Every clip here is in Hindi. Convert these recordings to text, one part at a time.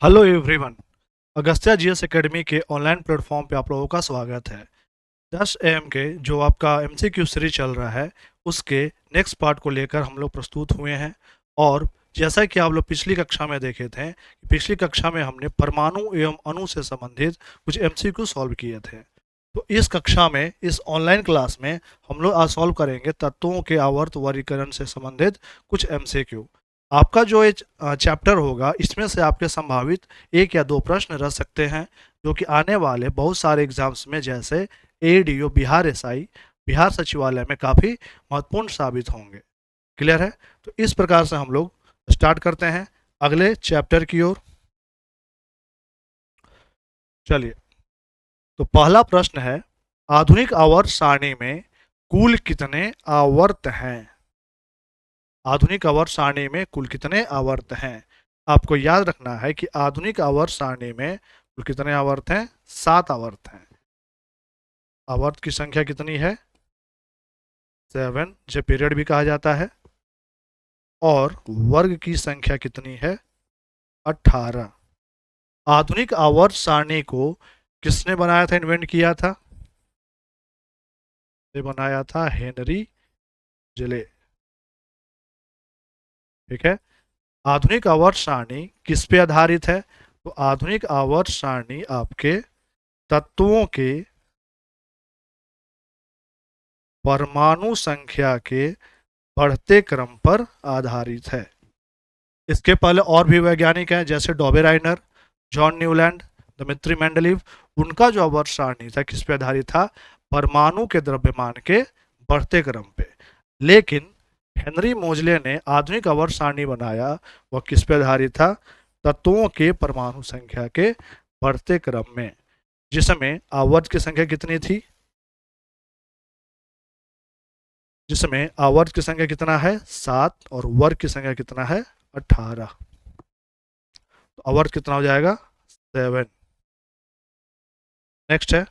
Hello everyone. Agastya GS academy के ऑनलाइन प्लेटफॉर्म पे आप लोगों का स्वागत है। 10 AM के जो आपका एमसीक्यू सीरीज चल रहा है उसके नेक्स्ट पार्ट को लेकर हम लोग प्रस्तुत हुए हैं। और जैसा कि आप लोग पिछली कक्षा में देखे थे, पिछली कक्षा में हमने परमाणु एवं अणु से संबंधित कुछ एमसीक्यू सॉल्व किए थे। तो इस कक्षा में, इस ऑनलाइन क्लास में हम लोग आज सॉल्व करेंगे तत्वों के आवर्त वर्गीकरण से संबंधित कुछ एमसीक्यू। आपका जो ये चैप्टर होगा इसमें से आपके संभावित एक या दो प्रश्न रह सकते हैं जो कि आने वाले बहुत सारे एग्जाम्स में, जैसे एडीओ बिहार एसआई, बिहार सचिवालय में काफ़ी महत्वपूर्ण साबित होंगे। क्लियर है? तो इस प्रकार से हम लोग स्टार्ट करते हैं अगले चैप्टर की ओर। चलिए, तो पहला प्रश्न है, आधुनिक आवर्त सारणी में कुल कितने आवर्त हैं? आधुनिक आवर्त सारणी में कुल कितने आवर्त हैं? आपको याद रखना है कि आधुनिक आवर्त सारणी में कुल कितने आवर्त हैं? 7 आवर्त हैं। आवर्त की संख्या कितनी है? 7, जिसे पीरियड भी कहा जाता है। और वर्ग की संख्या कितनी है? 18। आधुनिक आवर्त सारणी को किसने बनाया था, इन्वेंट किया था? ये बनाया था हेनरी जिले। ठीक है। आधुनिक आवर्त सारणी किस पे आधारित है? तो आधुनिक आवर्त सारणी आपके तत्वों के परमाणु संख्या के बढ़ते क्रम पर आधारित है। इसके पहले और भी वैज्ञानिक हैं, जैसे डॉबेराइनर, जॉन न्यूलैंड, दमित्री मेंडलीव। उनका जो आवर्त सारणी था किस पे आधारित था? परमाणु के द्रव्यमान के बढ़ते क्रम पे। लेकिन हेनरी मोजले ने आधुनिक आवर्त सारणी बनाया, वह किस पे आधारित था? तत्वों के परमाणु संख्या के बढ़ते क्रम में, जिसमें आवर्त की संख्या कितनी थी? जिसमें आवर्त की संख्या कितना है? 7, और वर्ग की संख्या कितना है? 18। तो आवर्त कितना हो जाएगा? 7। नेक्स्ट है,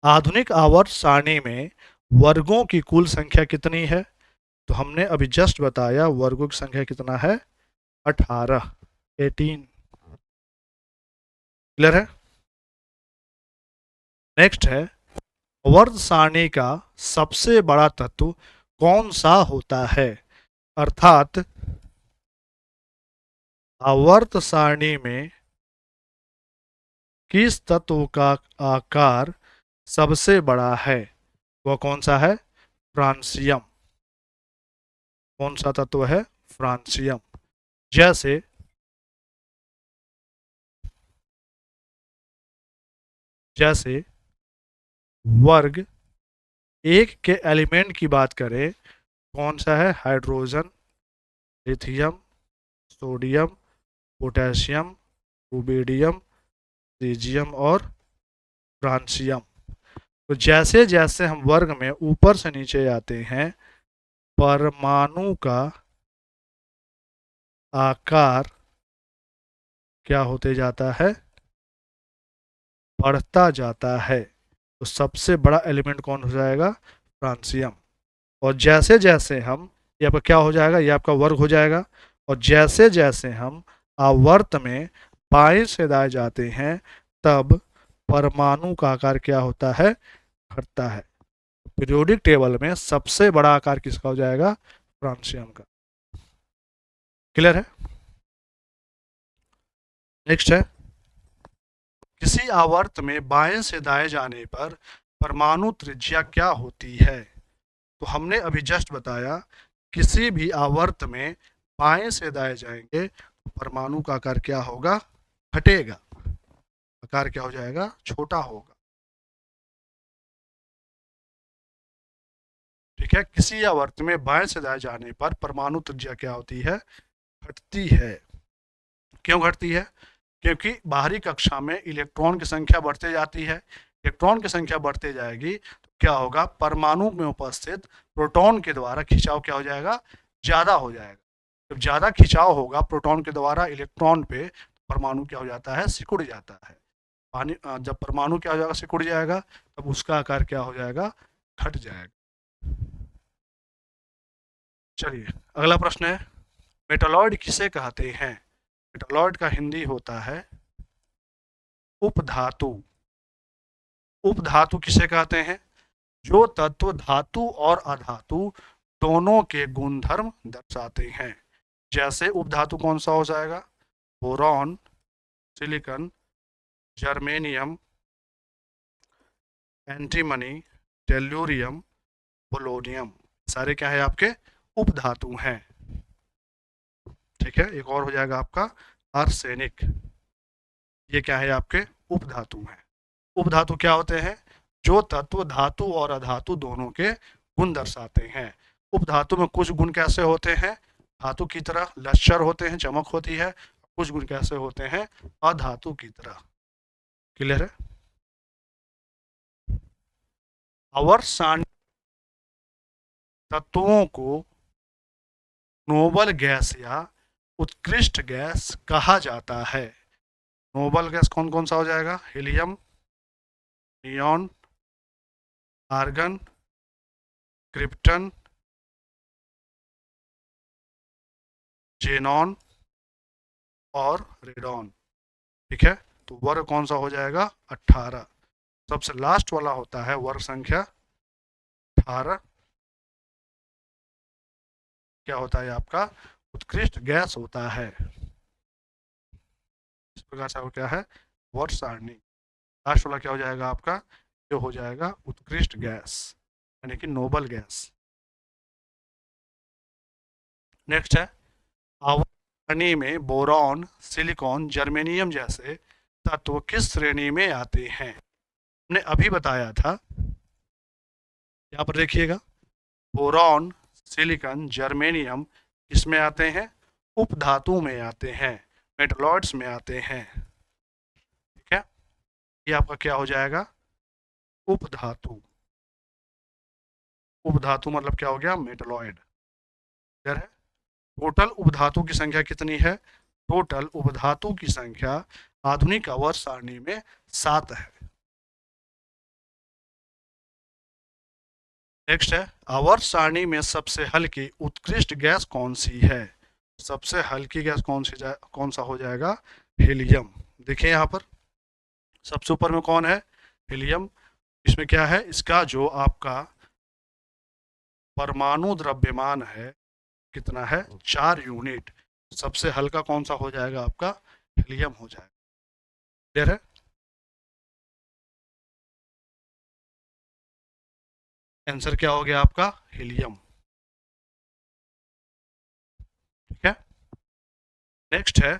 आधुनिक आवर्त सारणी में वर्गों की कुल संख्या कितनी है? तो हमने अभी जस्ट बताया, वर्गों की संख्या कितना है? 18, 18। क्लियर है? नेक्स्ट है, आवर्त सारणी का सबसे बड़ा तत्व कौन सा होता है? अर्थात आवर्त सारणी में किस तत्व का आकार सबसे बड़ा है? वह कौन सा है? फ्रांसियम। कौन सा तत्व है? फ्रांसियम। जैसे जैसे वर्ग एक के एलिमेंट की बात करें, कौन सा है? Hydrogen, lithium, sodium, potassium, rubidium, caesium और फ्रांसियम। तो जैसे जैसे हम वर्ग में ऊपर से नीचे आते हैं, परमाणु का आकार क्या होते जाता है? बढ़ता जाता है। तो सबसे बड़ा एलिमेंट कौन हो जाएगा? फ्रांसियम। और जैसे जैसे हम, ये आपका क्या हो जाएगा? ये आपका वर्ग हो जाएगा। और जैसे जैसे हम आवर्त में बाएं से दाएं जाते हैं, तब परमाणु का आकार क्या होता है? घटता है। पीरियोडिक टेबल में सबसे बड़ा आकार किसका हो जाएगा? फ्रांसियम का। क्लियर है? नेक्स्ट है, किसी आवर्त में बाएं से दाएं जाने पर परमाणु त्रिज्या क्या होती है? तो हमने अभी जस्ट बताया, किसी भी आवर्त में बाएं से दाएं जाएंगे तो परमाणु का आकार क्या होगा? घटेगा। आकार क्या हो जाएगा? छोटा होगा। ठीक है। किसी आवर्त में बाएं से दाएं जाने पर परमाणु त्रिज्या क्या होती है? घटती है। क्यों घटती है? क्योंकि बाहरी कक्षा में इलेक्ट्रॉन की संख्या बढ़ते जाती है। इलेक्ट्रॉन की संख्या बढ़ते जाएगी तो क्या होगा? परमाणु में उपस्थित प्रोटॉन के द्वारा खिंचाव क्या हो जाएगा? ज्यादा हो जाएगा। जब ज्यादा खिंचाव होगा प्रोटॉन के द्वारा इलेक्ट्रॉन पे, परमाणु क्या हो जाता है? सिकुड़ जाता है। पानी जब परमाणु क्या हो जाएगा? सिकुड़ जाएगा, तब उसका आकार क्या हो जाएगा? घट जाएगा। चलिए, अगला प्रश्न है, मेटालॉइड किसे कहते हैं? मेटलॉइड का हिंदी होता है उपधातु। उपधातु किसे कहते हैं? जो तत्व धातु और अधातु दोनों के गुणधर्म दर्शाते हैं। जैसे उपधातु कौन सा हो जाएगा? Boron, silicon, germanium, antimony, tellurium, polonium, सारे क्या है आपके उपधातु हैं। ठीक है, एक और हो जाएगा आपका आर्सेनिक। ये क्या है? आपके उपधातु हैं। उपधातु क्या होते हैं? जो तत्व धातु और अधातु दोनों के गुण दर्शाते हैं। उपधातु में कुछ गुण कैसे होते हैं? धातु की तरह लश्चर होते हैं, चमक होती है। कुछ गुण कैसे होते हैं? अधातु की तरह। क्लियर है? आवर्त तत्वों को नोबल गैस या उत्कृष्ट गैस कहा जाता है। नोबल गैस कौन कौन सा हो जाएगा? Helium, neon, argon, krypton, xenon और रेडॉन। ठीक है, तो वर्ग कौन सा हो जाएगा? 18। सबसे लास्ट वाला होता है वर्ग संख्या 18। क्या होता है आपका? उत्कृष्ट गैस होता है। इस प्रकार से क्या है? वर्ग सारणी। लास्ट वाला क्या हो जाएगा आपका? जो हो जाएगा उत्कृष्ट गैस, यानी कि नोबल गैस। नेक्स्ट है आवर्त सारणी में बोरॉन, सिलिकॉन, जर्मेनियम जैसे तत्व किस श्रेणी में आते हैं? हमने अभी बताया था, यहाँ पर देखिएगा, बोरॉन, सिलिकॉन, जर्मेनियम किसमें आते हैं? उपधातु में आते हैं, मेटलॉइड्स में आते हैं। ठीक है, ये आपका क्या हो जाएगा? उपधातु। उपधातु मतलब क्या हो गया? मेटलॉइड। क्लियर है? टोटल उपधातु की संख्या कितनी है? टोटल उपधातु की संख्या आधुनिक आवर्त सारणी में 7 है। नेक्स्ट है आवर्त सारणी में सबसे हल्की उत्कृष्ट गैस कौन सी है? सबसे हल्की गैस कौन सा हो जाएगा? हीलियम। देखिए यहाँ पर सबसे ऊपर में कौन है? हीलियम। इसमें क्या है? इसका जो आपका परमाणु द्रव्यमान है कितना है? 4 यूनिट। सबसे हल्का कौन सा हो जाएगा? आपका हीलियम हो जाएगा। क्लियर है? आंसर क्या हो गया आपका? हीलियम। ठीक है, नेक्स्ट है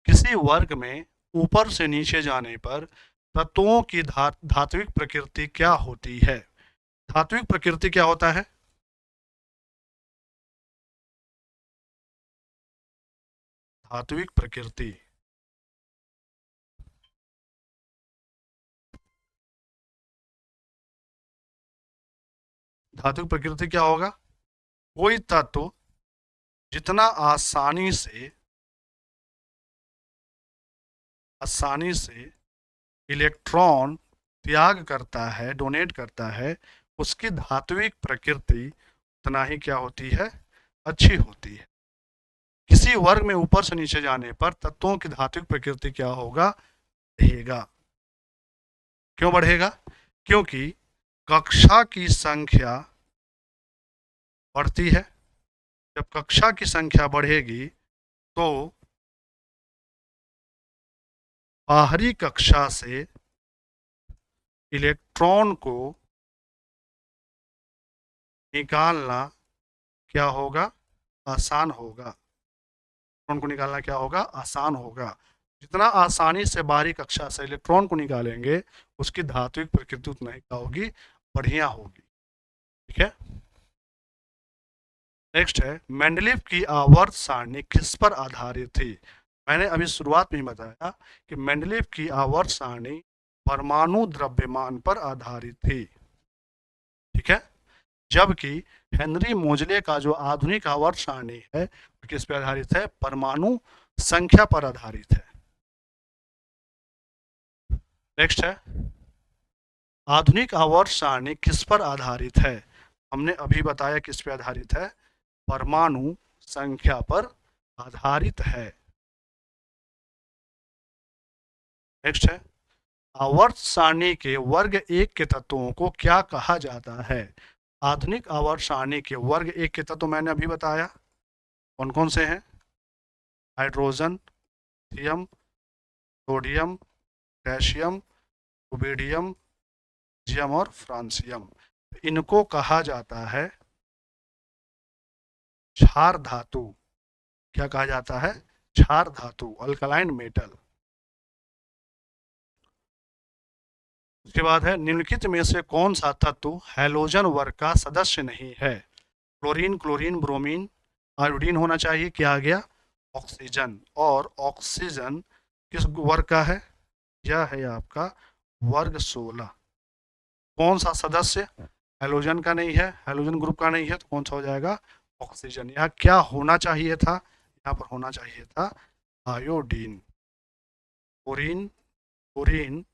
किसी वर्ग में ऊपर से नीचे जाने पर तत्वों की धात्विक प्रकृति क्या होती है? धात्विक प्रकृति क्या होता है? धात्विक प्रकृति, धात्विक प्रकृति क्या होगा? कोई तत्व जितना आसानी से इलेक्ट्रॉन त्याग करता है, डोनेट करता है, उसकी धात्विक प्रकृति उतना ही क्या होती है? अच्छी होती है। किसी वर्ग में ऊपर से नीचे जाने पर तत्वों की धात्विक प्रकृति क्या होगा? बढ़ेगा। क्यों बढ़ेगा? क्योंकि कक्षा की संख्या बढ़ती है। जब कक्षा की संख्या बढ़ेगी तो बाहरी कक्षा से इलेक्ट्रॉन को निकालना क्या होगा? आसान होगा। इलेक्ट्रॉन को निकालना क्या होगा? आसान होगा। जितना आसानी से बाहरी कक्षा से इलेक्ट्रॉन को निकालेंगे उसकी धात्विक प्रकृति उतना ही क्या होगी? बढ़िया होगी। ठीक है, नेक्स्ट है मेंडलीव की आवर्त सारणी किस पर आधारित थी? मैंने अभी शुरुआत में ही बताया कि मेंडलीव की आवर्त सारणी परमाणु द्रव्यमान पर आधारित थी। ठीक है, जबकि हेनरी मोजले का जो आधुनिक आवर्त सारणी है किस पर आधारित है? परमाणु संख्या पर आधारित है। नेक्स्ट है आधुनिक आवर्त सारणी किस पर आधारित है? हमने अभी बताया किस पर आधारित है? परमाणु संख्या पर आधारित है। नेक्स्ट है, आवर्त सारणी के वर्ग एक के तत्वों को क्या कहा जाता है? आधुनिक आवर्त सारणी के वर्ग एक के तत्व मैंने अभी बताया, कौन कौन से हैं? Hydrogen, lithium, sodium, potassium, rubidium, caesium और फ्रांसियम। इनको कहा जाता है क्षार धातु। क्या कहा जाता है? क्षार धातु, अल्कलाइन मेटल। उसके बाद है, निम्नलिखित में से कौन सा तत्व हैलोजन वर्ग का सदस्य नहीं है? क्लोरीन, क्लोरीन, ब्रोमीन, आयोडीन होना चाहिए। क्या आ गया? ऑक्सीजन। और ऑक्सीजन किस वर्ग का है? यह है आपका वर्ग 16। कौन सा सदस्य हैलोजन का नहीं है, हैलोजन ग्रुप का नहीं है, तो कौन सा हो जाएगा? ऑक्सीजन। यहाँ क्या होना चाहिए था? यहाँ पर होना चाहिए था आयोडीन। क्लोरीन, क्लोरीन,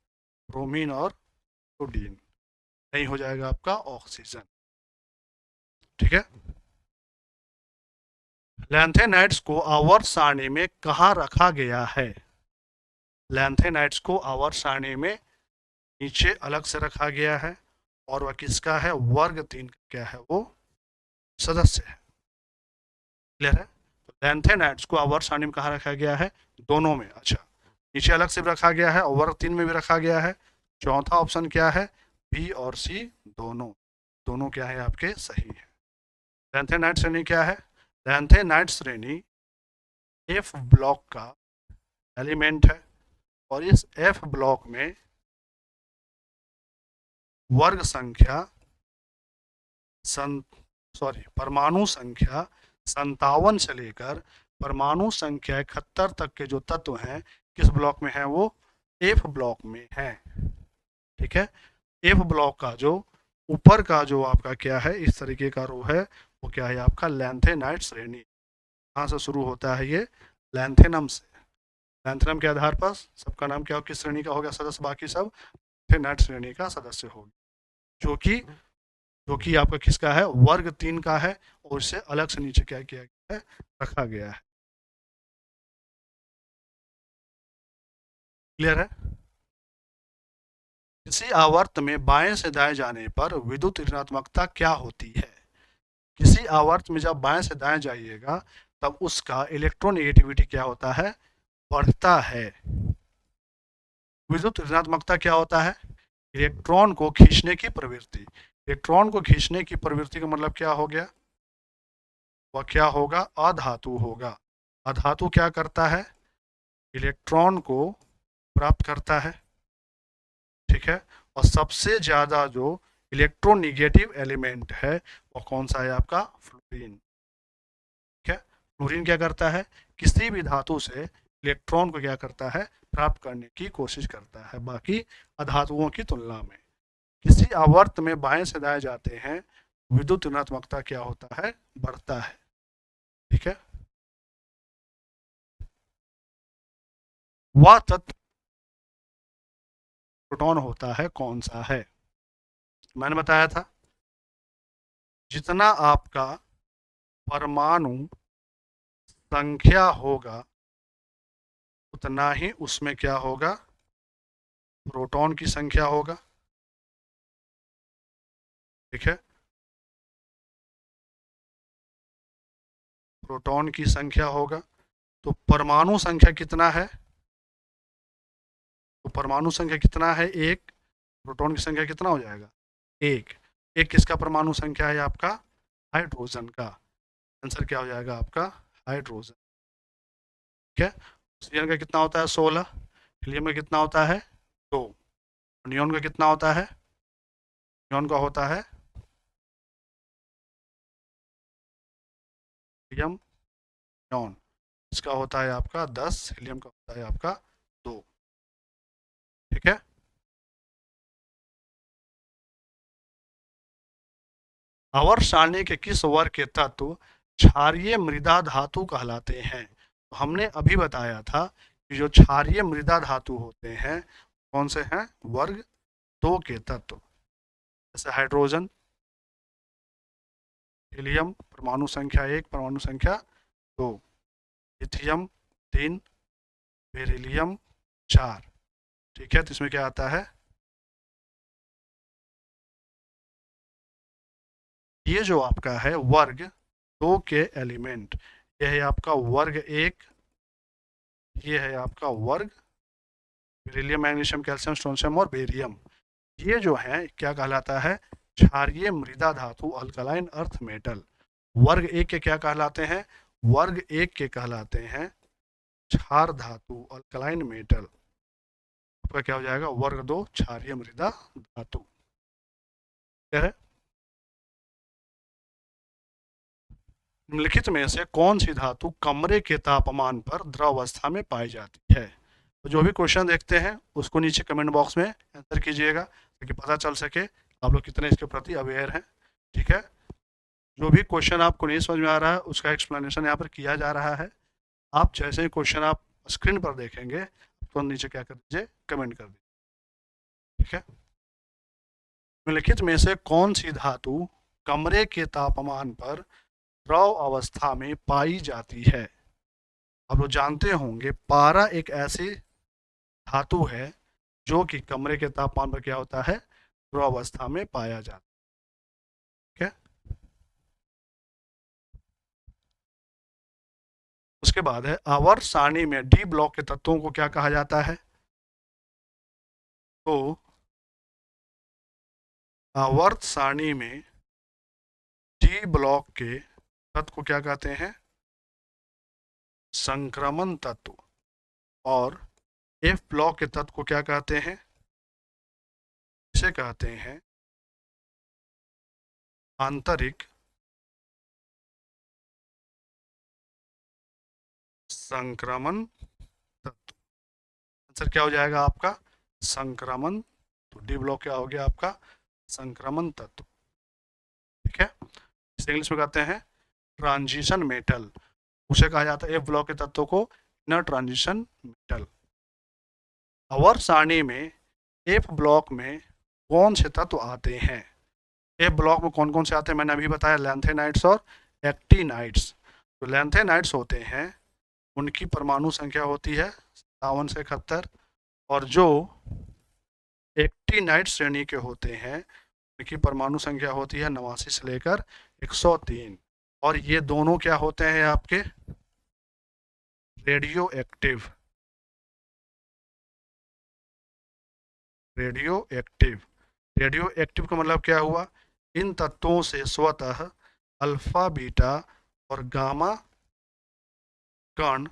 ब्रोमीन और आयोडीन, नहीं हो जाएगा आपका ऑक्सीजन। ठीक है। लैंथेनाइड्स को आवर्त सारणी में कहाँ रखा गया है? लैंथेनाइड्स को आवर्त सारणी में नीचे अलग से रखा गया है, और वह किसका है? वर्ग 3 का क्या है? वो सदस्य है। क्लियर है? तो लैंथेनाइड्स को आवर्त सारणी में कहाँ रखा गया है? दोनों में। अच्छा, नीचे अलग से भी रखा गया है और वर्ग 3 में भी रखा गया है। चौथा ऑप्शन क्या है? बी और सी दोनों। दोनों क्या है आपके? सही है। लैंथेनाइड श्रेणी क्या है? लैंथेनाइड श्रेणी एफ ब्लॉक का एलिमेंट है, और इस एफ ब्लॉक में वर्ग संख्या परमाणु संख्या 57 से लेकर परमाणु संख्या 71 तक के जो तत्व हैं किस ब्लॉक में है? वो एफ ब्लॉक में है। ठीक है। एफ ब्लॉक का जो ऊपर का जो आपका क्या है, इस तरीके का रो है, वो क्या है आपका? लैंथेनाइड श्रेणी। कहाँ से शुरू होता है ये? लैंथेनम से। लैंथेनम के आधार पर सबका नाम क्या हो, किस श्रेणी का हो गया सदस्य? बाकी सब लैंथेनाइड श्रेणी का सदस्य होगा, जो कि आपका किसका है? वर्ग 3 का है, और इससे अलग से नीचे क्या किया गया है? रखा गया है। क्लियर है? किसी आवर्त में बाएं से दाएं जाने पर विद्युत ऋणात्मकता क्या होती है? किसी आवर्त में जब बाएं से दाएं जाइएगा तब उसका इलेक्ट्रोनेगेटिविटी क्या होता है? बढ़ता है। विद्युत ऋणात्मकता क्या होता है? इलेक्ट्रॉन को खींचने की प्रवृत्ति। इलेक्ट्रॉन को खींचने की प्रवृत्ति का मतलब क्या हो गया? वह क्या होगा? अधातु होगा। अधातु क्या करता है? इलेक्ट्रॉन को प्राप्त करता है। ठीक है। और सबसे ज्यादा जो इलेक्ट्रोनिगेटिव एलिमेंट है वो कौन सा है आपका? फ्लोरीन। ठीक है। फ्लोरीन क्या करता है? किसी भी धातु से इलेक्ट्रॉन को क्या करता है? प्राप्त करने की कोशिश करता है, बाकी अधातुओं की तुलना में। किसी आवर्त में बाएं से दाएं जाते हैं, विद्युत ऋणात्मकता क्या होता है? बढ़ता है। ठीक है। वह तत्व प्रोटॉन होता है, कौन सा है? मैंने बताया था, जितना आपका परमाणु संख्या होगा उतना ही उसमें क्या होगा? प्रोटॉन की संख्या होगा। ठीक है। प्रोटॉन की संख्या होगा। तो परमाणु संख्या कितना है? तो परमाणु संख्या कितना है? एक। प्रोटॉन की संख्या कितना हो जाएगा? एक। एक किसका परमाणु संख्या है आपका? हाइड्रोजन का। आंसर क्या हो जाएगा आपका? हाइड्रोजन। ठीक है। ऑक्सीजन का कितना होता है? 16। हीलियम का कितना होता है? 2। नियॉन का कितना होता है? नियॉन का होता है हीलियम नियॉन, इसका होता है आपका 10, हीलियम का होता है आपका 2। ठीक है। आवर्त सारणी के किस वर्ग के तत्व क्षारीय मृदा धातु कहलाते हैं? तो हमने अभी बताया था कि जो क्षारीय मृदा धातु होते हैं कौन से हैं? वर्ग 2 के तत्व, जैसे हाइड्रोजन, हीलियम परमाणु संख्या 1, परमाणु संख्या 2। Lithium 3, beryllium 4। ठीक है, तो इसमें क्या आता है, ये जो आपका है वर्ग 2 के एलिमेंट, ये है आपका वर्ग 1, ये है आपका वर्ग बेरिलियम, मैग्नीशियम, कैल्शियम, स्ट्रोंशियम और बेरियम। ये जो है क्या कहलाता है, क्षारीय मृदा धातु, अल्कलाइन अर्थ मेटल। वर्ग एक के क्या कहलाते हैं, वर्ग एक के कहलाते हैं क्षार धातु, अल्कलाइन मेटल। आपका क्या हो जाएगा, वर्ग 2 क्षारीय मृदा धातु। क्या है, निम्नलिखित में से कौन सी धातु कमरे के तापमान पर द्रव अवस्था में पाई जाती है। तो जो भी क्वेश्चन देखते हैं उसको नीचे कमेंट बॉक्स में आंसर कीजिएगा, ताकि पता चल सके आप लोग कितने इसके प्रति अवेयर हैं। ठीक है, जो भी क्वेश्चन आपको नहीं समझ में आ रहा है उसका एक्सप्लेनेशन यहाँ पर किया जा रहा है। आप जैसे ही क्वेश्चन आप स्क्रीन पर देखेंगे तो नीचे क्या कर दीजिए, कमेंट कर दीजिए। ठीक है, निम्नलिखित में से कौन सी धातु कमरे के तापमान पर द्रव अवस्था में पाई जाती है। आप लोग जानते होंगे पारा एक ऐसी धातु है जो कि कमरे के तापमान पर क्या होता है, द्रव अवस्था में पाया जाता है। ठीक है, उसके बाद है आवर्त सारणी में डी ब्लॉक के तत्वों को क्या कहा जाता है। तो आवर्त सारणी में डी ब्लॉक के तत्व को क्या कहते हैं, संक्रमण तत्व। और एफ ब्लॉक के तत्व को क्या कहते हैं, इसे कहते हैं आंतरिक संक्रमण तत्व। आंसर क्या हो जाएगा आपका, संक्रमण। तो डी ब्लॉक क्या हो गया आपका, संक्रमण तत्व। ठीक है, इसे इंग्लिश में कहते हैं ट्रांजिशन मेटल। उसे कहा जाता है एफ ब्लॉक के तत्वों को इनर ट्रांजिशन मेटल। आवर्त सारणी में एफ ब्लॉक में कौन से तत्व आते हैं। एफ ब्लॉक में कौन कौन से आते हैं मैंने अभी बताया, लैंथेनाइड्स और एक्टिनाइड्स। तो लैंथेनाइड्स होते हैं, उनकी परमाणु संख्या होती है 57 से 71, और जो एक्टिनाइड श्रेणी के होते हैं उनकी परमाणु संख्या होती है 89 से लेकर 103। और ये दोनों क्या होते हैं आपके, radio active. Radio active, radio active का मतलब क्या हुआ, इन तत्वों से स्वतः अल्फा, बीटा और गामा कण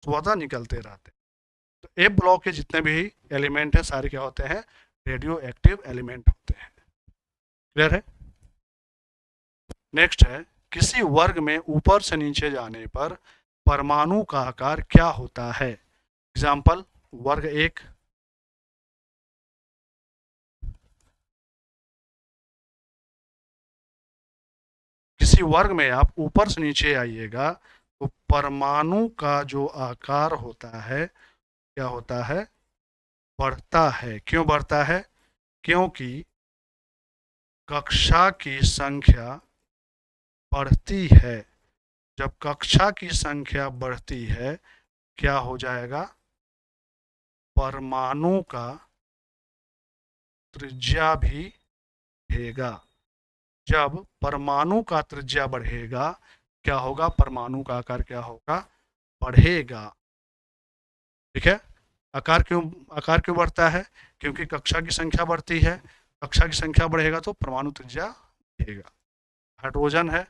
स्वतः निकलते रहते हैं। तो ए ब्लॉक के जितने भी एलिमेंट हैं सारे क्या होते हैं, रेडियो एक्टिव एलिमेंट होते हैं। क्लियर है। नेक्स्ट है, किसी वर्ग में ऊपर से नीचे जाने पर परमाणु का आकार क्या होता है। एग्जाम्पल, वर्ग 1, किसी वर्ग में आप ऊपर से नीचे आइएगा तो परमाणु का जो आकार होता है क्या होता है, बढ़ता है। क्यों बढ़ता है, क्योंकि कक्षा की संख्या बढ़ती है। जब कक्षा की संख्या बढ़ती है क्या हो जाएगा, परमाणु का त्रिज्या भी बढ़ेगा। जब परमाणु का त्रिज्या बढ़ेगा क्या होगा, परमाणु का आकार क्या होगा, बढ़ेगा। ठीक है, आकार क्यों बढ़ता है, क्योंकि कक्षा की संख्या बढ़ती है। कक्षा की संख्या बढ़ेगा तो परमाणु त्रिज्या बढ़ेगा। हाइड्रोजन है,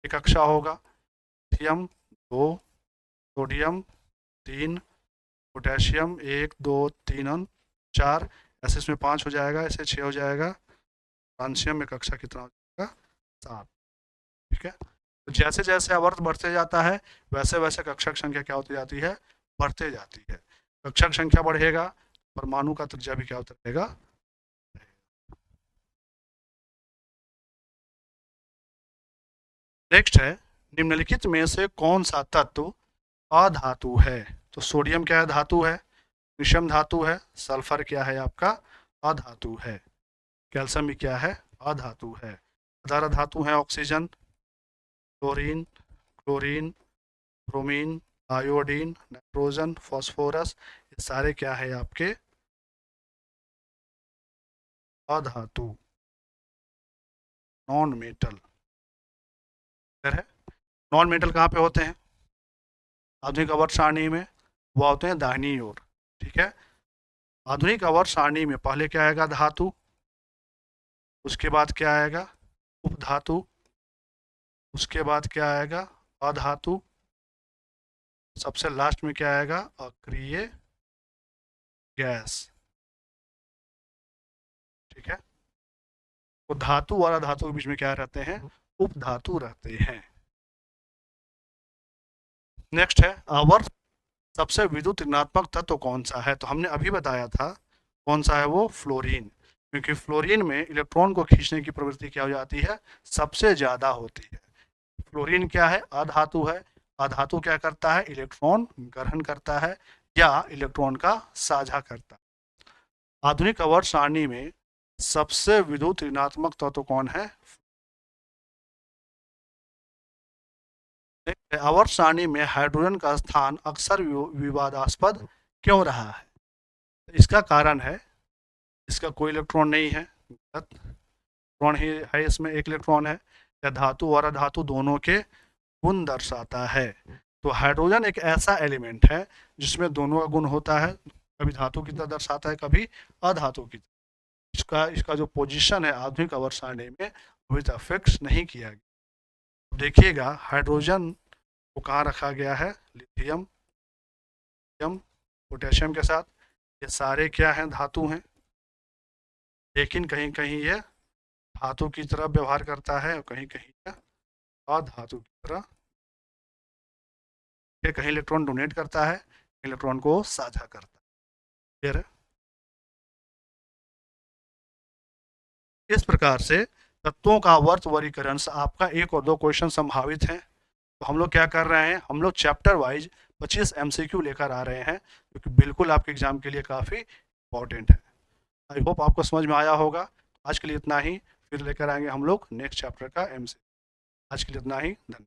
एक कक्षा होगा, लिथियम 2, सोडियम 3, पोटेशियम 1 2 3 4, ऐसे इसमें 5 हो जाएगा, ऐसे 6 हो जाएगा। फ्रांसियम में कक्षा कितना हो जाएगा, 7। ठीक है, तो जैसे जैसे आवर्त बढ़ते जाता है वैसे वैसे कक्षा की संख्या क्या होती जाती है, बढ़ते जाती है। कक्षा की संख्या बढ़ेगा, परमाणु का त्रिज्या भी क्या होता रहेगा। नेक्स्ट है, निम्नलिखित में से कौन सा तत्व अधातु है। तो सोडियम क्या है, धातु है। विषम धातु है। सल्फर क्या है आपका, अधातु है। कैल्शियम भी क्या है, अधातु है। अधारा धातु है oxygen, chlorine, chlorine, bromine, iodine, nitrogen, phosphorus, ये सारे क्या है आपके अधातु, नॉन मेटल है। नॉन मेटल कहाँ पे होते हैं आधुनिक आवर्त सारणी में? वो होते हैं दाहिनी ओर। ठीक है, आधुनिक आवर्त सारणी में पहले क्या आएगा धातु, उसके बाद क्या आएगा उपधातु, उसके बाद क्या आएगा अधातु, सबसे लास्ट में क्या आएगा अक्रिय गैस। ठीक है, तो धातु और अधातु के बीच में क्या रहते हैं उपधातु रहते हैं। नेक्स्ट है आवर्त सबसे विद्युत ऋणात्मक तत्व कौन सा है? तो हमने अभी बताया था कौन सा है वो फ्लोरीन, क्योंकि फ्लोरीन में इलेक्ट्रॉन को खींचने की प्रवृत्ति क्या हो जाती है सबसे ज्यादा होती है। फ्लोरीन क्या है अधातु है, अधातु क्या करता है इलेक्ट्रॉन ग्रहण करता है या इलेक्ट्रॉन का साझा करता है। आधुनिक आवर्त सारणी में सबसे विद्युत ऋणात्मक तत्व कौन है? आवर्त सारणी में हाइड्रोजन का स्थान अक्सर विवादास्पद क्यों रहा है? इसका कारण है इसका कोई इलेक्ट्रॉन नहीं है, इलेक्ट्रॉन ही है, इसमें एक इलेक्ट्रॉन है, या धातु और अधातु दोनों के गुण दर्शाता है। तो हाइड्रोजन एक ऐसा एलिमेंट है जिसमें दोनों का गुण होता है, कभी धातु की तरह दर्शाता है कभी अधातु की तरह। इसका जो पोजीशन है आधुनिक आवर्त सारणी में अभी तक फिक्स नहीं किया गया। देखिएगा हाइड्रोजन को कहाँ रखा गया है लिथियम, पोटेशियम के साथ, ये सारे क्या हैं धातु हैं, लेकिन कहीं कहीं ये धातु की तरह व्यवहार करता है और कहीं कहीं ये अधातु की तरह, ये कहीं इलेक्ट्रॉन डोनेट करता है इलेक्ट्रॉन को साझा करता है। फिर इस प्रकार से तत्वों का वर्त वर्गीकरण से आपका 1 और 2 क्वेश्चन संभावित हैं। तो हम लोग क्या कर रहे हैं, हम लोग चैप्टर वाइज 25 MCQ लेकर आ रहे हैं, जो कि बिल्कुल आपके एग्जाम के लिए काफ़ी इंपॉर्टेंट है। आई होप आपको समझ में आया होगा। आज के लिए इतना ही, फिर लेकर आएंगे हम लोग नेक्स्ट चैप्टर का MCQ। आज के लिए इतना ही, धन्यवाद।